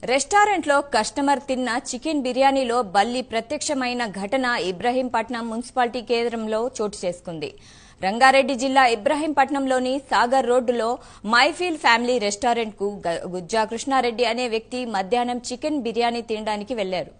రెస్టారెంట్లో కస్టమర్ తిన్న చికెన్ బిర్యానీలో బల్లి ప్రత్యక్షమైన ఘటన ఇబ్రహీంపట్నం మున్సిపాలిటీ కేంద్రంలో చోటు చేసుకుంది. రంగారెడ్డి జిల్లా ఇబ్రహీంపట్నంలోని సాగర్ రోడ్డులో మైఫీల్ ఫ్యామిలీ రెస్టారెంట్ కు గుజ్జా కృష్ణారెడ్డి అనే వ్యక్తి మధ్యాహ్నం చికెన్ బిర్యానీ తినడానికి వెళ్లారు.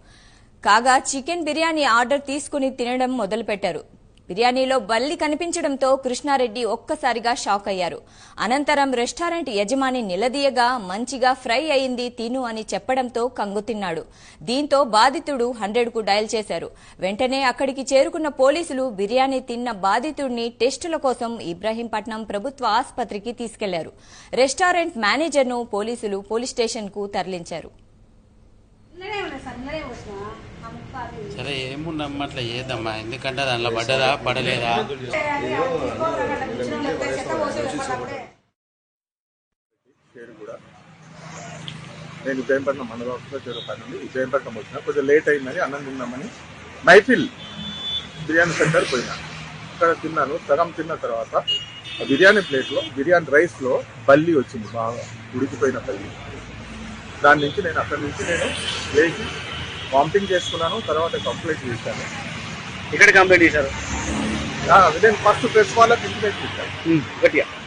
కాగా చికెన్ బిర్యానీ ఆర్డర్ తీసుకుని తినడం మొదలుపెట్టారు. బిర్యానీలో బల్లి కనిపించడంతో కృష్ణారెడ్డి ఒక్కసారిగా షాక్ అయ్యారు. అనంతరం రెస్టారెంట్ యజమాని నిలదీయగా మంచిగా ఫ్రై అయింది తిను అని చెప్పడంతో కంగుతిన్నాడు. దీంతో బాధితుడు 100కు డయల్ చేశారు. వెంటనే అక్కడికి చేరుకున్న పోలీసులు బిర్యానీ తిన్న బాధితుడిని టెస్టుల కోసం ఇబ్రహీంపట్నం ప్రభుత్వ ఆసుపత్రికి తీసుకెళ్లారు. రెస్టారెంట్ మేనేజర్ను పోలీసులు పోలీస్ స్టేషన్కు తరలించారు. సరే ఏముందమ్మా అట్లా చేద్దామా, ఎందుకంటే దాంట్లో పడ్డదా పడలేదా. నేను ఇబ్రహీంపట్నం మండల ఆఫీస్లో చేరుతాను నుండి ఇబ్రహీంపట్నం వచ్చిన కొంచెం లేట్ అయిందని అన్నం తిన్నామని మైఫిల్ బిర్యానీ సెంటర్ పోయినా. అక్కడ తిన్నాను. సగం తిన్న తర్వాత ఆ బిర్యానీ ప్లేట్లో బిర్యానీ రైస్లో బల్లి వచ్చింది, బాగా ఉడికిపోయిన బల్లి. దాని నుంచి నేను అక్కడి నుంచి లేచి వామిటింగ్ చేసుకున్నాను. తర్వాత కంప్లైంట్ చేశాను. ఇక్కడ కంప్లైంట్ చేశారు? నేను ఫస్ట్ ప్రెస్ వాళ్ళకి ఇంటిమేషన్ ఇచ్చాను.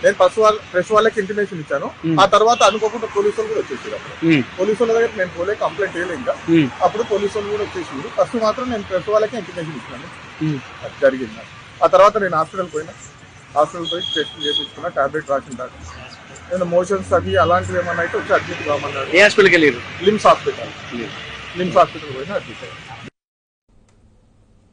నేను ప్రెస్ వాళ్ళకి ఇంటిమేషన్ ఇచ్చాను. ఆ తర్వాత అనుకోకుండా పోలీసు వాళ్ళు కూడా వచ్చేసారు. పోలీసు వాళ్ళ దగ్గర నేను పోలే, కంప్లైంట్ చేయలేదు ఇంకా. అప్పుడు పోలీసు వాళ్ళు కూడా వచ్చేసింది. ఫస్ట్ మాత్రం నేను ప్రెస్ వాళ్ళకి ఇంటిమేషన్ ఇచ్చాను. అది జరిగింది. ఆ తర్వాత నేను హాస్పిటల్ పోయి టెస్ట్ చేయించుకున్నా, టాబ్లెట్ రాసిన తర్వాత నేను మోషన్స్ అవి అలాంటివి ఏమన్నా అయితే వచ్చి అడ్మిట్ కామన్నాడు. ఏ హాస్పిటల్కి వెళ్ళారు? లిమ్స్ హాస్పిటల్ పోయినా అడ్మిట్ అయ్యాను.